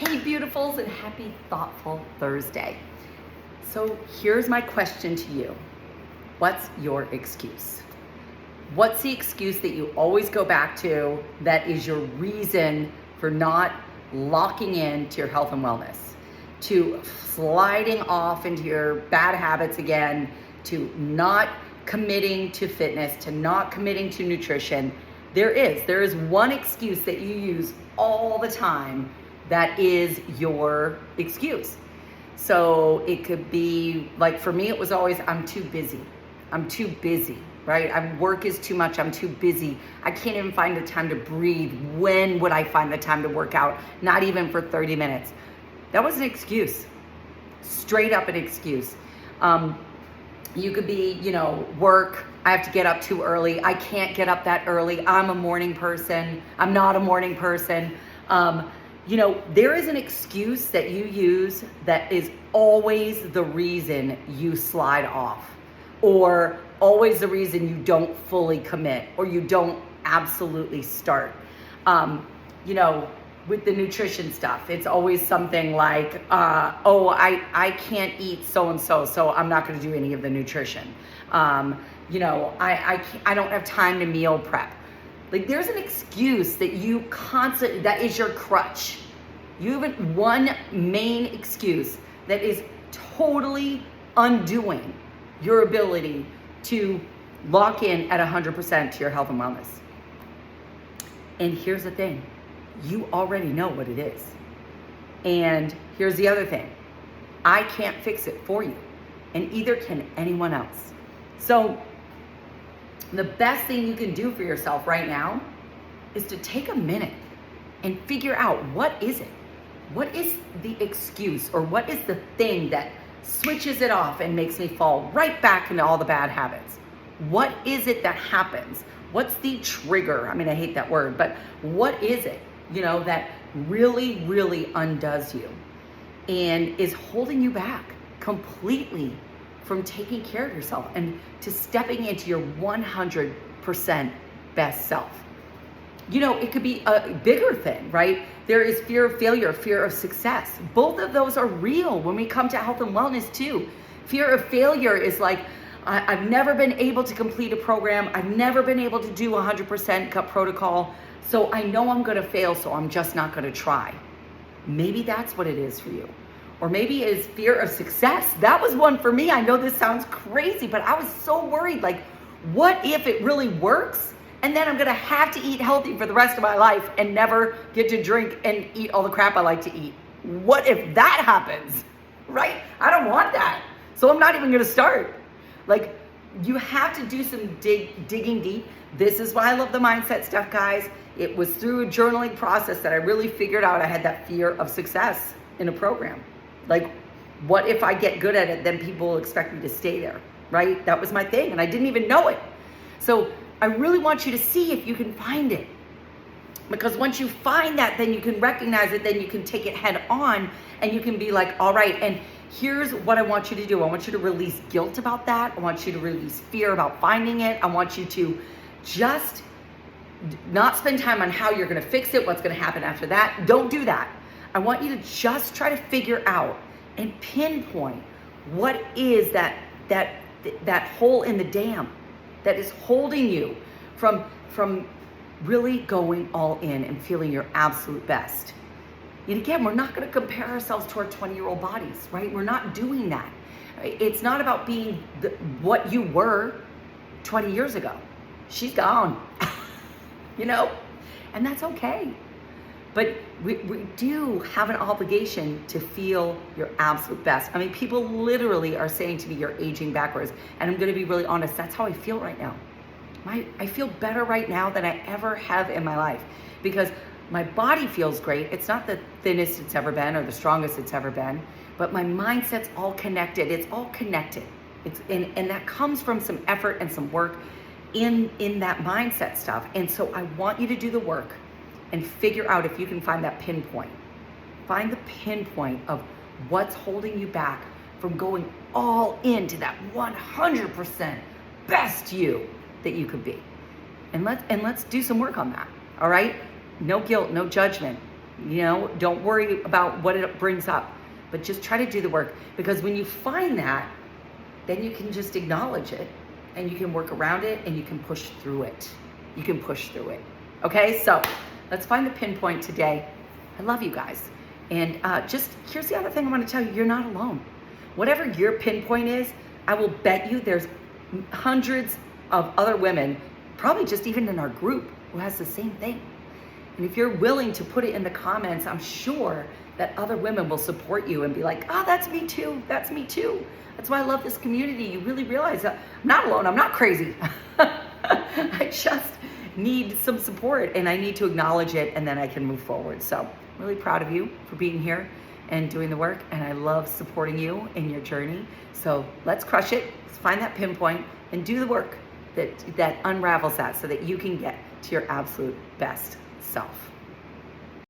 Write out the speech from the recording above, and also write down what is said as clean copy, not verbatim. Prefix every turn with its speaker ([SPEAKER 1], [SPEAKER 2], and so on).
[SPEAKER 1] Hey beautifuls, and happy thoughtful Thursday. So here's my question to you. What's your excuse? What's the excuse that you always go back to that is your reason for not locking in to your health and wellness, to sliding off into your bad habits again, to not committing to fitness, to not committing to nutrition? There is one excuse that you use all the time that is your excuse. So it could be like, for me, it was always, I'm too busy, right? Work is too much, I'm too busy. I can't even find the time to breathe. When would I find the time to work out? Not even for 30 minutes. That was an excuse, straight up an excuse. You could be, work, I have to get up too early. I can't get up that early. I'm a morning person. I'm not a morning person. There is an excuse that you use that is always the reason you slide off, or always the reason you don't fully commit, or you don't absolutely start. With the nutrition stuff, it's always something like, I can't eat so-and-so, so I'm not going to do any of the nutrition. I don't have time to meal prep. Like, there's an excuse that you constantly, that is your crutch. You have one main excuse that is totally undoing your ability to lock in at 100% to your health and wellness. And here's the thing, you already know what it is. And here's the other thing, I can't fix it for you, and either can anyone else. So the best thing you can do for yourself right now is to take a minute and figure out, what is it? What is the excuse, or what is the thing that switches it off and makes me fall right back into all the bad habits? What is it that happens? What's the trigger? I mean, I hate that word, but what is it, that really, really undoes you and is holding you back completely from taking care of yourself and to stepping into your 100% best self? It could be a bigger thing, right? There is fear of failure, fear of success. Both of those are real when we come to health and wellness too. Fear of failure is like, I've never been able to complete a program. I've never been able to do 100% cut protocol. So I know I'm gonna fail, so I'm just not gonna try. Maybe that's what it is for you. Or maybe it is fear of success. That was one for me. I know this sounds crazy, but I was so worried. Like, what if it really works? And then I'm gonna have to eat healthy for the rest of my life and never get to drink and eat all the crap I like to eat. What if that happens, right? I don't want that. So I'm not even gonna start. Like, you have to do some digging deep. This is why I love the mindset stuff, guys. It was through a journaling process that I really figured out I had that fear of success in a program. Like, what if I get good at it, then people will expect me to stay there, right? That was my thing, and I didn't even know it. So I really want you to see if you can find it. Because once you find that, then you can recognize it, then you can take it head on, and you can be like, all right, and here's what I want you to do. I want you to release guilt about that. I want you to release fear about finding it. I want you to just not spend time on how you're gonna fix it, what's gonna happen after that. Don't do that. I want you to just try to figure out and pinpoint what is that hole in the dam that is holding you from really going all in and feeling your absolute best. And again, we're not going to compare ourselves to our 20-year-old bodies, right? We're not doing that. It's not about being what you were 20 years ago. She's gone, and that's okay. But we do have an obligation to feel your absolute best. I mean, people literally are saying to me, you're aging backwards. And I'm going to be really honest, that's how I feel right now. I feel better right now than I ever have in my life, because my body feels great. It's not the thinnest it's ever been or the strongest it's ever been, but my mindset's all connected. It's all connected. And that comes from some effort and some work in that mindset stuff. And so I want you to do the work and figure out if you can find that pinpoint. Find the pinpoint of what's holding you back from going all into that 100% best you that you could be. And let's do some work on that. All right? No guilt, no judgment. You know, don't worry about what it brings up, but just try to do the work, because when you find that, then you can just acknowledge it and you can work around it and you can push through it. You can push through it. Okay, so let's find the pinpoint today. I love you guys. And just here's the other thing I want to tell you, you're not alone. Whatever your pinpoint is, I will bet you there's hundreds of other women, probably just even in our group, who has the same thing. And if you're willing to put it in the comments, I'm sure that other women will support you and be like, oh, that's me too, that's me too. That's why I love this community. You really realize that I'm not alone, I'm not crazy. I just need some support and I need to acknowledge it, and then I can move forward. So I'm really proud of you for being here and doing the work, and I love supporting you in your journey. So let's crush it, let's find that pinpoint and do the work that unravels that so that you can get to your absolute best self.